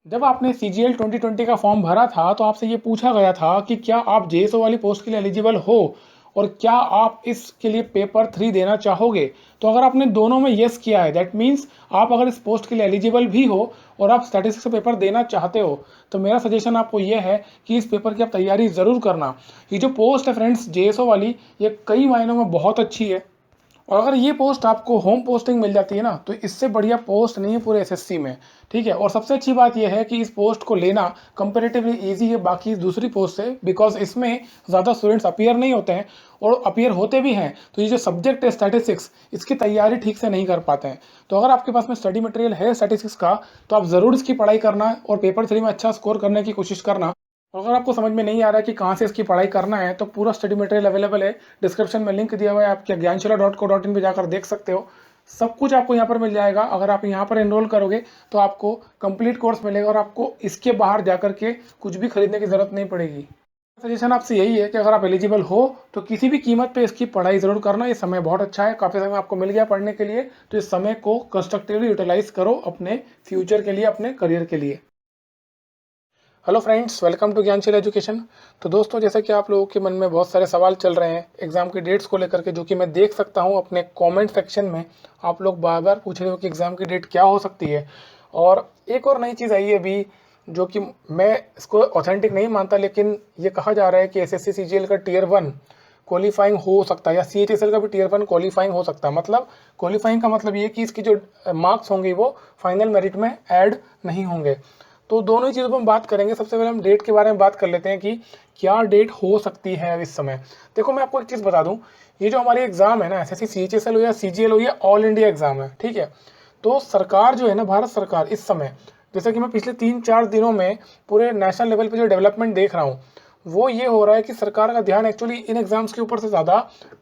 जब आपने सीजीएल 2020 का फॉर्म भरा था तो आपसे ये पूछा गया था कि क्या आप जेएसओ वाली पोस्ट के लिए एलिजिबल हो और क्या आप इसके लिए पेपर 3 देना चाहोगे। तो अगर आपने दोनों में यस किया है दैट मीन्स आप अगर इस पोस्ट के लिए एलिजिबल भी हो और आप स्टैटिस्टिक्स का पेपर देना चाहते हो तो मेरा सजेशन आपको ये है कि इस पेपर की आप तैयारी ज़रूर करना। ये जो पोस्ट है फ्रेंड्स जेएसओ वाली, ये कई मायनों में बहुत अच्छी है और अगर ये पोस्ट आपको होम पोस्टिंग मिल जाती है ना तो इससे बढ़िया पोस्ट नहीं है पूरे एसएससी में। ठीक है, और सबसे अच्छी बात यह है कि इस पोस्ट को लेना कंपेरेटिवली इजी है बाकी दूसरी पोस्ट से, बिकॉज इसमें ज़्यादा स्टूडेंट्स अपीयर नहीं होते हैं और अपीयर होते भी हैं तो ये जो सब्जेक्ट है स्टैटिस्टिक्स इसकी तैयारी ठीक से नहीं कर पाते हैं। तो अगर आपके पास में स्टडी मटेरियल है स्टैटिस्टिक्स का तो आप ज़रूर इसकी पढ़ाई करना और पेपर 3 में अच्छा स्कोर करने की कोशिश करना। और अगर आपको समझ में नहीं आ रहा है कि कहाँ से इसकी पढ़ाई करना है तो पूरा स्टडी मटेरियल अवेलेबल है, डिस्क्रिप्शन में लिंक दिया हुआ है, आप क्या ज्ञानशिला.co.in पे जाकर देख सकते हो। सब कुछ आपको यहाँ पर मिल जाएगा। अगर आप यहाँ पर एनरोल करोगे तो आपको कंप्लीट कोर्स मिलेगा और आपको इसके बाहर जाकर के कुछ भी खरीदने की ज़रूरत नहीं पड़ेगी। सजेशन आपसे यही है कि अगर आप एलिजिबल हो तो किसी भी कीमत पे इसकी पढ़ाई ज़रूर करना। ये समय बहुत अच्छा है, काफ़ी समय आपको मिल गया पढ़ने के लिए, तो इस समय को कंस्ट्रक्टिवली यूटिलाइज करो अपने फ्यूचर के लिए, अपने करियर के लिए। Hello friends, welcome to Gyansheel education. तो दोस्तों, जैसे कि आप लोगों के मन में बहुत सारे सवाल चल रहे हैं एग्ज़ाम की डेट्स को लेकर के, जो कि मैं देख सकता हूं अपने कमेंट सेक्शन में आप लोग बार बार पूछ रहे हो कि एग्ज़ाम की डेट क्या हो सकती है। और एक और नई चीज़ आई है अभी, जो कि मैं इसको ऑथेंटिक नहीं मानता, लेकिन ये कहा जा रहा है कि एसएससी सीजीएल का टियर 1 क्वालिफाइंग हो सकता है या सीएचएसएल का भी टियर 1 क्वालिफाइंग हो सकता है। मतलब क्वालिफाइंग का मतलब ये कि इसकी जो मार्क्स होंगे वो फाइनल मेरिट में ऐड नहीं होंगे। तो दोनों ही चीज़ों पर हम बात करेंगे। सबसे पहले हम डेट के बारे में बात कर लेते हैं कि क्या डेट हो सकती है अब इस समय। देखो, मैं आपको एक चीज़ बता दूं, ये जो हमारी एग्ज़ाम है ना, एसएससी सीएचएसएल हो या सीजीएल हो, ये ऑल इंडिया एग्ज़ाम है। ठीक है, तो सरकार जो है ना, भारत सरकार इस समय, जैसे कि मैं पिछले 3-4 दिनों में पूरे नेशनल लेवल पे जो डेवलपमेंट देख रहा हूँ वो ये हो रहा है कि सरकार का ध्यान एक्चुअली इन एग्जाम्स के ऊपर से ज़्यादा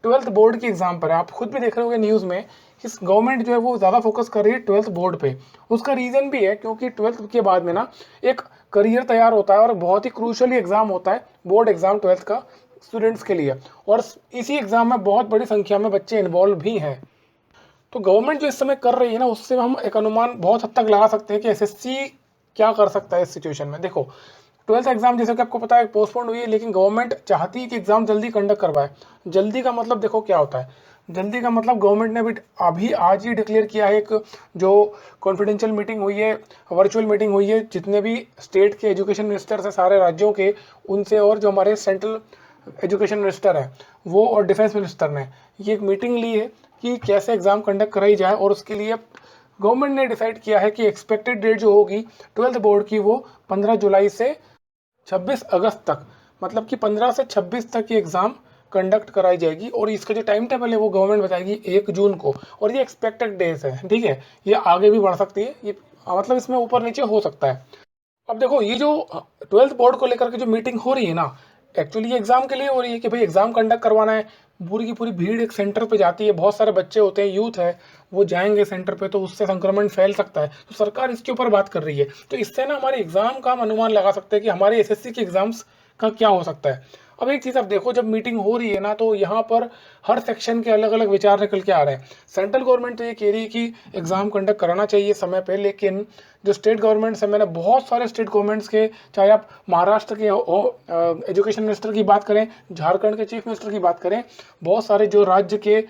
12th बोर्ड की एग्जाम पर है। आप खुद भी देख रहे होंगे न्यूज़ में कि गवर्नमेंट जो है वो ज़्यादा फोकस कर रही है 12th बोर्ड पे। उसका रीज़न भी है क्योंकि 12th के बाद में ना एक करियर तैयार होता है और बहुत ही क्रूशली एग्जाम होता है बोर्ड एग्जाम 12th का स्टूडेंट्स के लिए, और इसी एग्जाम में बहुत बड़ी संख्या में बच्चे इन्वॉल्व भी हैं। तो गवर्नमेंट जो इस समय कर रही है ना, उससे हम एक अनुमान बहुत हद तक लगा सकते हैं कि एसएससी क्या कर सकता है इस सिचुएशन में। देखो, 12th एग्जाम जैसे कि आपको पता है पोस्टपोन हुई है, लेकिन गवर्नमेंट चाहती है कि एग्जाम जल्दी कंडक्ट करवाए। जल्दी का मतलब देखो क्या होता है, जल्दी का मतलब गवर्नमेंट ने अभी आज ही डिक्लेयर किया है, एक जो कॉन्फिडेंशियल मीटिंग हुई है, वर्चुअल मीटिंग हुई है, जितने भी स्टेट के एजुकेशन मिनिस्टर है सारे राज्यों के, उनसे, और जो हमारे सेंट्रल एजुकेशन मिनिस्टर है वो, और डिफेंस मिनिस्टर ने ये एक मीटिंग ली है कि कैसे एग्ज़ाम कंडक्ट कराई जाए। और उसके लिए गवर्नमेंट ने डिसाइड किया है कि एक्सपेक्टेड डेट जो होगी 12th बोर्ड की वो 15 जुलाई से 26 अगस्त तक, मतलब कि 15 से 26 तक ये एग्ज़ाम कंडक्ट कराई जाएगी। और इसका जो टाइम टेबल है वो गवर्नमेंट बताएगी 1 जून को, और ये एक्सपेक्टेड डेज है। ठीक है, ये आगे भी बढ़ सकती है, ये मतलब इसमें ऊपर नीचे हो सकता है। अब देखो, ये जो 12th बोर्ड को लेकर के जो मीटिंग हो रही है ना, एक्चुअली ये एग्जाम के लिए हो रही है कि भाई एग्जाम कंडक्ट करवाना है। पूरी की पूरी भीड़ एक सेंटर पे जाती है, बहुत सारे बच्चे होते हैं, यूथ है, वो जाएंगे सेंटर पे तो उससे संक्रमण फैल सकता है। तो सरकार इसके ऊपर बात कर रही है, तो इससे ना हमारे एग्जाम का हम अनुमान लगा सकते हैं कि हमारे एसएससी के एग्जाम्स का क्या हो सकता है। अब एक चीज़ आप देखो, जब मीटिंग हो रही है ना तो यहाँ पर हर सेक्शन के अलग अलग विचार निकल के आ रहे हैं। सेंट्रल गवर्नमेंट तो ये कह रही है कि एग्ज़ाम कंडक्ट कराना चाहिए समय पे, लेकिन जो स्टेट गवर्नमेंट्स है, मैंने बहुत सारे स्टेट गवर्नमेंट्स के, चाहे आप महाराष्ट्र के एजुकेशन मिनिस्टर की बात करें, झारखंड के चीफ मिनिस्टर की बात करें, बहुत सारे जो राज्य के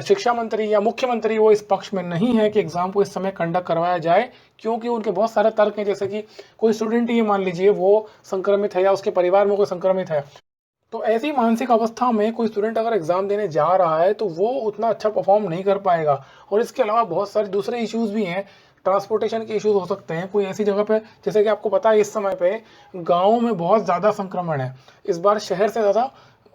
शिक्षा मंत्री या मुख्यमंत्री, वो इस पक्ष में नहीं है कि एग्ज़ाम को इस समय कंडक्ट करवाया जाए, क्योंकि उनके बहुत सारे तर्क हैं। जैसे कि कोई स्टूडेंट ही मान लीजिए वो संक्रमित है या उसके परिवार में कोई संक्रमित है, तो ऐसी मानसिक अवस्था में कोई स्टूडेंट अगर एग्ज़ाम देने जा रहा है तो वो उतना अच्छा परफॉर्म नहीं कर पाएगा। और इसके अलावा बहुत सारे दूसरे इश्यूज़ भी हैं, ट्रांसपोर्टेशन के इश्यूज़ हो सकते हैं। कोई ऐसी जगह पे, जैसे कि आपको पता है इस समय पे गाँव में बहुत ज़्यादा संक्रमण है, इस बार शहर से ज़्यादा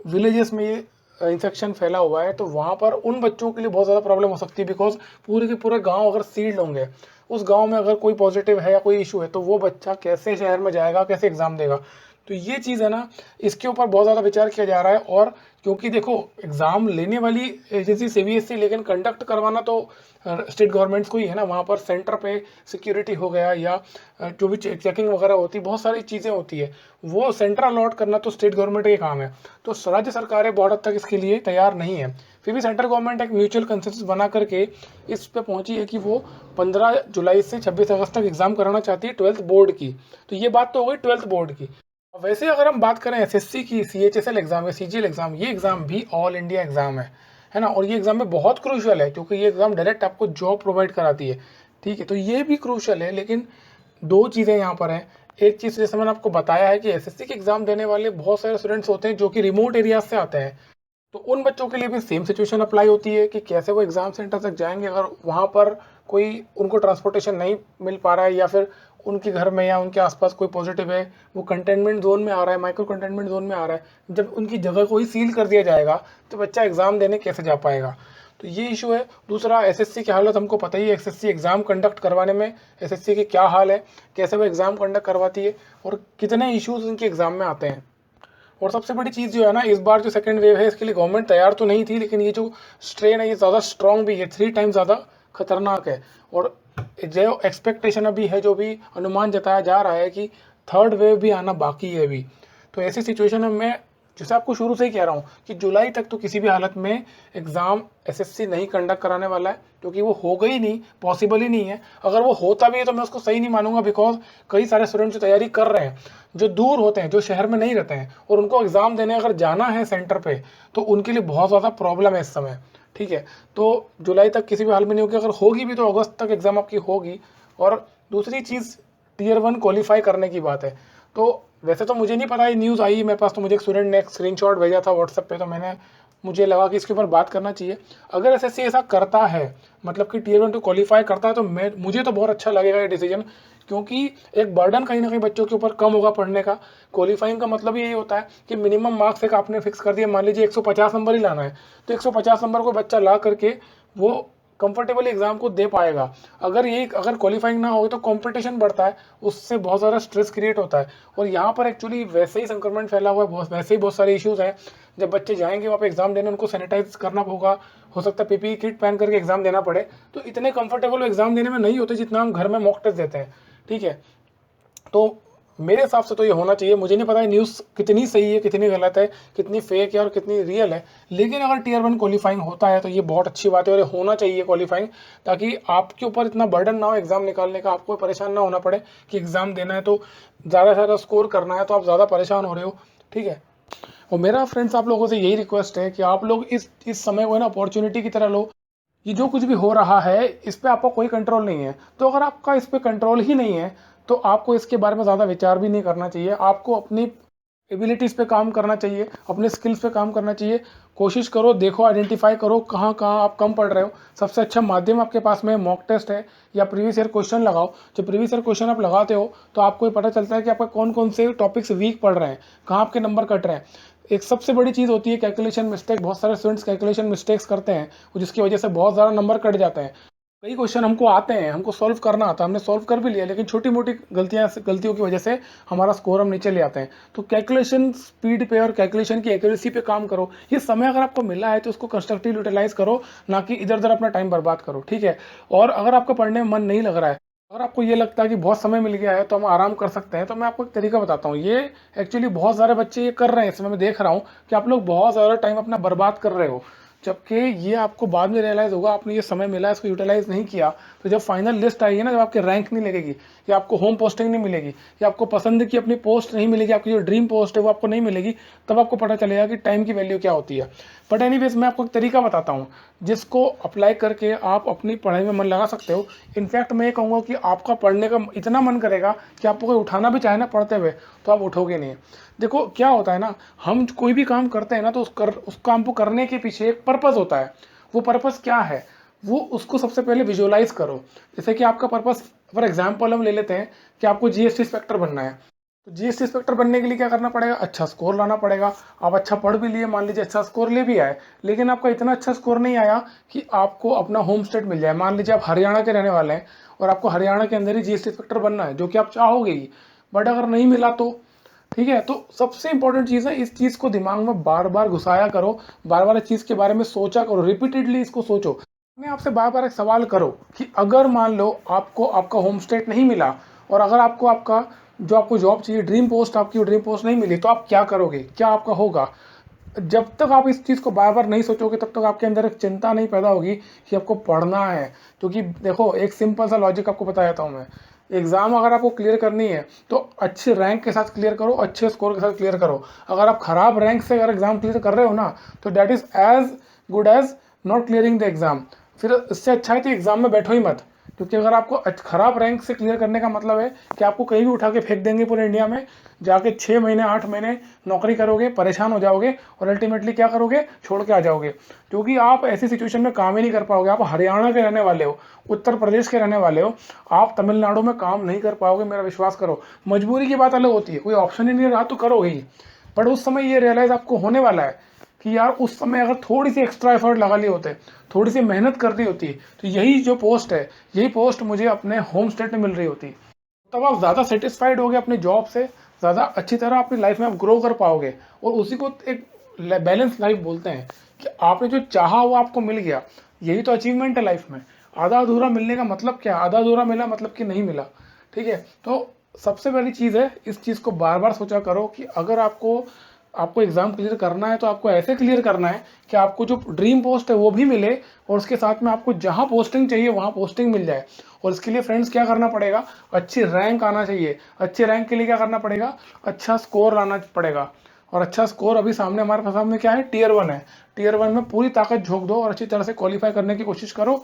विलेजेस में ये इन्फेक्शन फैला हुआ है, तो वहाँ पर उन बच्चों के लिए बहुत ज़्यादा प्रॉब्लम हो सकती है, बिकॉज पूरे के पूरे गाँव अगर सील्ड होंगे, उस गाँव में अगर कोई पॉजिटिव है या कोई इशू है तो वो बच्चा कैसे शहर में जाएगा, कैसे एग्ज़ाम देगा। तो ये चीज़ है ना, इसके ऊपर बहुत ज़्यादा विचार किया जा रहा है। और क्योंकि देखो एग्ज़ाम लेने वाली एजेंसी सीबीएसई, लेकिन कंडक्ट करवाना तो स्टेट गवर्नमेंट्स को ही है ना। वहाँ पर सेंटर पे सिक्योरिटी हो गया या जो भी चेकिंग वगैरह होती है, बहुत सारी चीज़ें होती है, वो सेंटर अलॉट करना तो स्टेट गवर्नमेंट का काम है। तो राज्य सरकारें बहुत हद तक इसके लिए तैयार नहीं है। फिर भी सेंट्रल गवर्नमेंट एक म्यूचुअल कंसेंसस बना करके इस पे पहुंची है कि वो 15 जुलाई से 26 अगस्त तक एग्ज़ाम कराना चाहती है 12th बोर्ड की। तो ये बात तो हो गई 12th बोर्ड की। वैसे अगर हम बात करें एसएससी की, सीएचएसएल एग्जाम या सीजीएल एग्जाम, ये एग्जाम भी ऑल इंडिया एग्जाम है ना। और ये एग्जाम में बहुत क्रूशियल है, क्योंकि ये एग्जाम डायरेक्ट आपको जॉब प्रोवाइड कराती है। ठीक है, तो ये भी क्रूशियल है। लेकिन दो चीज़ें यहाँ पर हैं। एक चीज़ जैसे मैंने आपको बताया है कि एसएससी के एग्जाम देने वाले बहुत सारे स्टूडेंट्स होते हैं जो कि रिमोट एरिया से आते हैं। तो उन बच्चों के लिए भी सेम सिचुएशन अप्लाई होती है कि कैसे वो एग्ज़ाम सेंटर तक जाएंगे अगर वहाँ पर कोई उनको ट्रांसपोर्टेशन नहीं मिल पा रहा है, या फिर उनके घर में या उनके आसपास कोई पॉजिटिव है, वो कंटेनमेंट जोन में आ रहा है, माइक्रो कंटेनमेंट जोन में आ रहा है। जब उनकी जगह को ही सील कर दिया जाएगा तो बच्चा एग्ज़ाम देने कैसे जा पाएगा। तो ये इशू है। दूसरा, एसएससी की हालत हमको पता ही है। एसएससी एग्ज़ाम कंडक्ट करवाने में एसएससी की क्या हाल है, कैसे वो एग्ज़ाम कंडक्ट करवाती है और कितने इश्यूज़ उनके एग्ज़ाम में आते हैं। और सबसे बड़ी चीज़ जो है ना, इस बार जो सेकेंड वेव है इसके लिए गवर्नमेंट तैयार तो नहीं थी, लेकिन ये जो स्ट्रेन है ये ज़्यादा स्ट्रॉन्ग भी है, 3 टाइम्स ज़्यादा खतरनाक है। और जो एक्सपेक्टेशन अभी है, जो भी अनुमान जताया जा रहा है कि थर्ड वेव भी आना बाकी है अभी। तो ऐसी सिचुएशन में मैं जैसे आपको शुरू से ही कह रहा हूँ कि जुलाई तक तो किसी भी हालत में एग्ज़ाम एसएससी नहीं कंडक्ट कराने वाला है, क्योंकि वो होगा ही नहीं, पॉसिबल ही नहीं है। अगर वो होता भी है तो मैं उसको सही नहीं मानूंगा, बिकॉज कई सारे स्टूडेंट जो तैयारी कर रहे हैं, जो दूर होते हैं, जो शहर में नहीं रहते हैं, और उनको एग्ज़ाम देने अगर जाना है सेंटर पे, तो उनके लिए बहुत ज़्यादा प्रॉब्लम है इस समय। ठीक है, तो जुलाई तक किसी भी हाल में नहीं होगी। अगर होगी भी तो अगस्त तक एग्ज़ाम आपकी होगी। और दूसरी चीज़ टियर 1 क्वालिफाई करने की बात है। तो वैसे तो मुझे नहीं पता, ये न्यूज़ आई मेरे पास, तो मुझे एक स्टूडेंट ने एक स्क्रीनशॉट भेजा था व्हाट्सएप पे, तो मुझे लगा कि इसके ऊपर बात करना चाहिए। अगर एसएससी ऐसा करता है, मतलब कि टियर 1 टू क्वालिफाई करता है, तो मुझे तो बहुत अच्छा लगेगा ये डिसीजन, क्योंकि एक बर्डन कहीं ना कहीं बच्चों के ऊपर कम होगा पढ़ने का। क्वालिफाइंग का मतलब यही होता है कि मिनिमम मार्क्स एक आपने फिक्स कर दिया, मान लीजिए 150 नंबर ही लाना है, तो 150 नंबर को बच्चा ला करके वो कंफर्टेबली एग्जाम को दे पाएगा। अगर क्वालिफाइंग ना हो तो कंपटीशन बढ़ता है, उससे बहुत ज़्यादा स्ट्रेस क्रिएट होता है। और यहाँ पर एक्चुअली वैसे ही संक्रमण फैला हुआ है, वैसे ही बहुत सारे इश्यूज़ हैं। जब बच्चे जाएंगे वहाँ पे एग्जाम देने, उनको सैनिटाइज करना होगा, हो सकता है पीपीई किट पहन करके एग्जाम देना पड़े। तो इतने कंफर्टेबल एग्जाम देने में नहीं होते जितना हम घर में मॉक टेस्ट देते हैं। ठीक है, तो मेरे हिसाब से तो ये होना चाहिए। मुझे नहीं पता है न्यूज़ कितनी सही है, कितनी गलत है, कितनी फेक है और कितनी रियल है, लेकिन अगर टियर 1 क्वालिफाइंग होता है तो ये बहुत अच्छी बात है और ये होना चाहिए क्वालिफाइंग, ताकि आपके ऊपर इतना बर्डन ना हो एग्जाम निकालने का, आपको परेशान ना होना पड़े कि एग्जाम देना है तो ज़्यादा से ज़्यादा स्कोर करना है, तो आप ज़्यादा परेशान हो रहे हो। ठीक है, और मेरा फ्रेंड्स आप लोगों से यही रिक्वेस्ट है कि आप लोग इस समय को ना अपॉर्चुनिटी की तरह लो। ये जो कुछ भी हो रहा है इस पर आपका कोई कंट्रोल नहीं है, तो अगर आपका इस पर कंट्रोल ही नहीं है तो आपको इसके बारे में ज़्यादा विचार भी नहीं करना चाहिए। आपको अपनी एबिलिटीज़ पे काम करना चाहिए, अपने स्किल्स पे काम करना चाहिए। कोशिश करो, देखो, आइडेंटिफाई करो कहाँ कहाँ आप कम पढ़ रहे हो। सबसे अच्छा माध्यम आपके पास में मॉक टेस्ट है या प्रीवियस ईयर क्वेश्चन लगाओ। जब प्रीवियस ईयर क्वेश्चन आप लगाते हो तो आपको ये पता चलता है कि आपका कौन कौन से टॉपिक्स वीक पढ़ रहे हैं, कहाँ आपके नंबर कट रहे हैं। एक सबसे बड़ी चीज़ होती है कैलकुलेशन मिस्टेक। बहुत सारे स्टूडेंट्स कैलकुलेशन मिस्टेक्स करते हैं, जिसकी वजह से बहुत ज़्यादा नंबर कट जाते हैं। कई क्वेश्चन हमको आते हैं, हमको सॉल्व करना आता है, हमने सॉल्व कर भी लिया, लेकिन छोटी मोटी गलतियों की वजह से हमारा स्कोर हम नीचे ले आते हैं। तो कैलकुलेशन स्पीड पे और कैलकुलेशन की एक्यूरेसी पे काम करो। ये समय अगर आपको मिला है तो उसको कंस्ट्रक्टिव यूटिलाइज करो, ना कि इधर उधर अपना टाइम बर्बाद करो। ठीक है, और अगर आपका पढ़ने में मन नहीं लग रहा है, अगर आपको ये लगता है कि बहुत समय मिल गया है तो हम आराम कर सकते हैं, तो मैं आपको एक तरीका बताता हूँ। ये एक्चुअली बहुत सारे बच्चे ये कर रहे हैं, इसमें मैं देख रहा हूँ कि आप लोग बहुत ज़्यादा टाइम अपना बर्बाद कर रहे हो, जबकि ये आपको बाद में रियलाइज़ होगा आपने ये समय मिला है इसको यूटिलाइज़ नहीं किया। तो जब फाइनल लिस्ट आएगी ना, जब आपके रैंक नहीं लगेगी, या आपको होम पोस्टिंग नहीं मिलेगी, या आपको पसंद की अपनी पोस्ट नहीं मिलेगी, आपकी जो ड्रीम पोस्ट है वो आपको नहीं मिलेगी, तब आपको पता चलेगा कि टाइम की वैल्यू क्या होती है। बट एनीवेज मैं आपको एक तरीका बताता हूँ जिसको अप्लाई करके आप अपनी पढ़ाई में मन लगा सकते हो। इनफैक्ट मैं ये कहूँगा कि आपका पढ़ने का इतना मन करेगा कि आपको कोई उठाना भी चाहे ना पढ़ते हुए तो आप उठोगे नहीं। देखो क्या होता है ना, हम कोई भी काम करते हैं ना तो उस काम को करने के पीछे एक पर्पज़ होता है। वो पर्पज़ क्या है, वो उसको सबसे पहले विजुअलाइज करो। जैसे कि आपका पर्पज़, फॉर एग्जाम्पल हम ले लेते हैं कि आपको जीएसटी इंस्पेक्टर बनना है, तो जीएसटी इंस्पेक्टर बनने के लिए क्या करना पड़ेगा, अच्छा स्कोर लाना पड़ेगा। आप अच्छा पढ़ भी लिए, मान लीजिए अच्छा स्कोर ले भी आए, लेकिन आपका इतना अच्छा स्कोर नहीं आया कि आपको अपना होम स्टेट मिल जाए। मान लीजिए आप हरियाणा के रहने वाले हैं और आपको हरियाणा के अंदर ही जीएसटी इंस्पेक्टर बनना है, जो कि आप चाहोगे ही, बट अगर नहीं मिला तो ठीक है, तो सबसे इंपॉर्टेंट चीज़ है, इस चीज़ को दिमाग में बार बार घुसाया करो, बार बार इस चीज़ के बारे में सोचा करो, रिपीटेडली इसको सोचो। अपने आपसे बार बार एक सवाल करो कि अगर मान लो आपको आपका होम स्टेट नहीं मिला, और अगर आपको आपका जो आपको जॉब चाहिए, ड्रीम पोस्ट, आपकी ड्रीम पोस्ट नहीं मिली, तो आप क्या करोगे, क्या आपका होगा। जब तक आप इस चीज़ को बार बार नहीं सोचोगे तब तक आपके अंदर एक चिंता नहीं पैदा होगी कि आपको पढ़ना है। क्योंकि देखो, एक सिंपल सा लॉजिक आपको बता देता हूँ मैं। एग्ज़ाम अगर आपको क्लियर करनी है तो अच्छे रैंक के साथ क्लियर करो, अच्छे स्कोर के साथ क्लियर करो। अगर आप खराब रैंक से अगर एग्ज़ाम क्लियर कर रहे हो ना, तो that is as good as not clearing the exam. फिर इससे अच्छा है कि एग्ज़ाम में बैठो ही मत। क्योंकि अगर आपको खराब रैंक से क्लियर करने का मतलब है कि आपको कहीं भी उठा के फेंक देंगे पूरे इंडिया में, जाके 6 महीने 8 महीने नौकरी करोगे, परेशान हो जाओगे, और अल्टीमेटली क्या करोगे, छोड़ के आ जाओगे। क्योंकि आप ऐसी सिचुएशन में काम ही नहीं कर पाओगे। आप हरियाणा के रहने वाले हो, उत्तर प्रदेश के रहने वाले हो, आप तमिलनाडु में काम नहीं कर पाओगे, मेरा विश्वास करो। मजबूरी की बात अलग होती है, कोई ऑप्शन ही नहीं रहा तो करो ही। बट उस समय ये रियलाइज़ आपको होने वाला है कि यार उस समय अगर थोड़ी सी एक्स्ट्रा एफर्ट लगा लिए होते, थोड़ी सी मेहनत कर रही होती, तो यही जो पोस्ट है, यही पोस्ट मुझे अपने होम स्टेट में मिल रही होती। तब आप ज़्यादा सेटिस्फाइड होगे अपने जॉब से, ज़्यादा अच्छी तरह अपनी लाइफ में आप ग्रो कर पाओगे। और उसी को एक बैलेंस लाइफ बोलते हैं कि आपने जो चाहा वो आपको मिल गया। यही तो अचीवमेंट है लाइफ में। आधा अधूरा मिलने का मतलब क्या, आधा अधूरा मिला मतलब कि नहीं मिला। ठीक है, तो सबसे पहली चीज़ है, इस चीज़ को बार बार सोचा करो कि अगर आपको आपको एग्ज़ाम क्लियर करना है तो आपको ऐसे क्लियर करना है कि आपको जो ड्रीम पोस्ट है वो भी मिले, और उसके साथ में आपको जहाँ पोस्टिंग चाहिए वहाँ पोस्टिंग मिल जाए। और इसके लिए फ्रेंड्स क्या करना पड़ेगा, अच्छी रैंक आना चाहिए। अच्छे रैंक के लिए क्या करना पड़ेगा, अच्छा स्कोर लाना पड़ेगा। और अच्छा स्कोर अभी सामने हमारे सामने क्या है, टियर 1 है। टियर 1 में पूरी ताकत झोंक दो और अच्छी तरह से क्वालिफाई करने की कोशिश करो।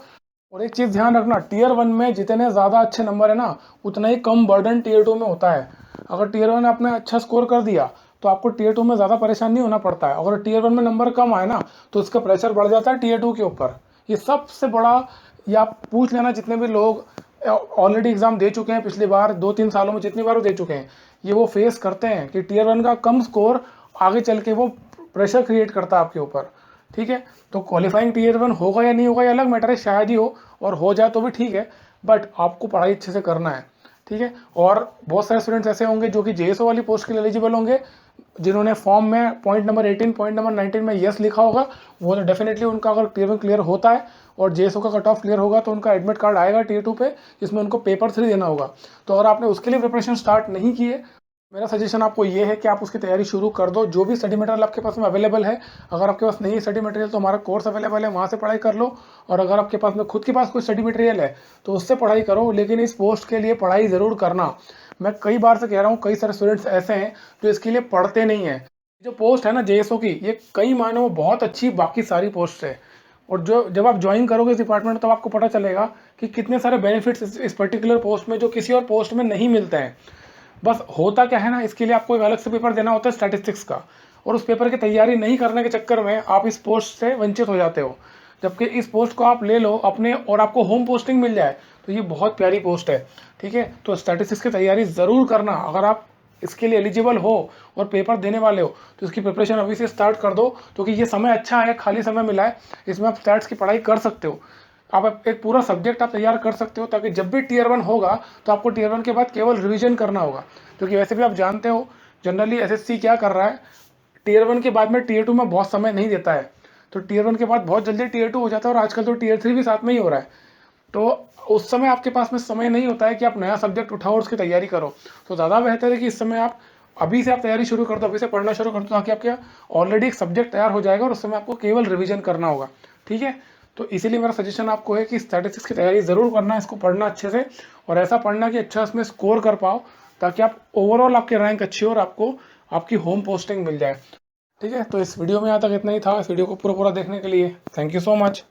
और एक चीज़ ध्यान रखना, टियर 1 में जितने ज़्यादा अच्छे नंबर है ना, उतना ही कम बर्डन टियर 2 में होता है। अगर टियर 1 आपने अच्छा स्कोर कर दिया तो आपको टियर 2 में ज़्यादा परेशान नहीं होना पड़ता है। अगर टियर 1 में नंबर कम आए ना, तो इसका प्रेशर बढ़ जाता है टियर 2 के ऊपर। ये सबसे बड़ा, या आप पूछ लेना जितने भी लोग ऑलरेडी एग्जाम दे चुके हैं पिछली बार 2-3 सालों में, जितनी बार वो दे चुके हैं, ये वो फेस करते हैं कि टियर 1 का कम स्कोर आगे चल के वो प्रेशर क्रिएट करता है आपके ऊपर। ठीक है, तो क्वालिफाइंग टियर 1 होगा या नहीं होगा ये अलग मैटर है, शायद ही और हो जाए तो भी ठीक है, बट आपको पढ़ाई अच्छे से करना है। ठीक है, और बहुत सारे स्टूडेंट्स ऐसे होंगे जो कि जेएसओ वाली पोस्ट के लिए एलिजिबल होंगे, जिन्होंने फॉर्म में पॉइंट नंबर 18 पॉइंट नंबर 19 में यस लिखा होगा, वो तो डेफिनेटली उनका अगर टियर 1 क्लियर होता है और जेएसओ का कट ऑफ क्लियर होगा तो उनका एडमिट कार्ड आएगा टियर 2 पे, जिसमें उनको पेपर 3 देना होगा। तो अगर आपने उसके लिए प्रिपरेशन स्टार्ट नहीं की है, मेरा सजेशन आपको ये है कि आप उसकी तैयारी शुरू कर दो। जो भी स्टडी मटेरियल आपके पास में अवेलेबल है, अगर आपके पास नहीं है स्टडी मटेरियल तो हमारा कोर्स अवेलेबल है, वहाँ से पढ़ाई कर लो। और अगर आपके पास में खुद के पास कोई स्टडी मटेरियल है तो उससे पढ़ाई करो, लेकिन इस पोस्ट के लिए पढ़ाई ज़रूर करना। मैं कई बार से कह रहा हूँ, कई सारे स्टूडेंट्स ऐसे हैं जो इसके लिए पढ़ते नहीं हैं। जो पोस्ट है ना जेएसओ की, ये कई मायनों में बहुत अच्छी बाकी सारी पोस्ट है। और जो जब आप ज्वाइन करोगे इस डिपार्टमेंट तब आपको पता चलेगा कि कितने सारे बेनिफिट्स इस पर्टिकुलर पोस्ट में जो किसी और पोस्ट में नहीं मिलते हैं। बस होता क्या है ना, इसके लिए आपको एक अलग से पेपर देना होता है स्टैटिस्टिक्स का, और उस पेपर की तैयारी नहीं करने के चक्कर में आप इस पोस्ट से वंचित हो जाते हो। जबकि इस पोस्ट को आप ले लो अपने और आपको होम पोस्टिंग मिल जाए तो ये बहुत प्यारी पोस्ट है। ठीक है, तो स्टैटिस्टिक्स की तैयारी ज़रूर करना। अगर आप इसके लिए एलिजिबल हो और पेपर देने वाले हो तो इसकी प्रिपरेशन अभी से स्टार्ट कर दो, क्योंकि ये समय अच्छा है, खाली समय मिला है, इसमें आप स्टैट्स की पढ़ाई कर सकते हो। आप एक पूरा सब्जेक्ट आप तैयार कर सकते हो, ताकि जब भी टियर 1 होगा तो आपको टियर 1 के बाद केवल रिवीजन करना होगा। क्योंकि वैसे भी आप जानते हो जनरली एसएससी क्या कर रहा है, टियर 1 के बाद में टियर 2 में बहुत समय नहीं देता है, तो टियर 1 के बाद बहुत जल्दी टियर 2 हो जाता है, और आजकल तो टियर 3 भी साथ में ही हो रहा है। तो उस समय आपके पास में समय नहीं होता है कि आप नया सब्जेक्ट उठाओ और उसकी तैयारी करो। तो ज़्यादा बेहतर है कि इस समय आप अभी से आप तैयारी शुरू कर दो, अभी से पढ़ना शुरू कर दो, ताकि आपके ऑलरेडी एक सब्जेक्ट तैयार हो जाएगा और उस समय आपको केवल रिवीजन करना होगा। ठीक है, तो इसीलिए मेरा सजेशन आपको है कि स्टैटिस्टिक्स की तैयारी ज़रूर करना, इसको पढ़ना अच्छे से, और ऐसा पढ़ना कि अच्छा इसमें स्कोर कर पाओ, ताकि आप ओवरऑल आपकी रैंक अच्छी हो और आपको आपकी होम पोस्टिंग मिल जाए। ठीक है, तो इस वीडियो में यहाँ तक इतना ही था। इस वीडियो को पूरा देखने के लिए थैंक यू सो मच।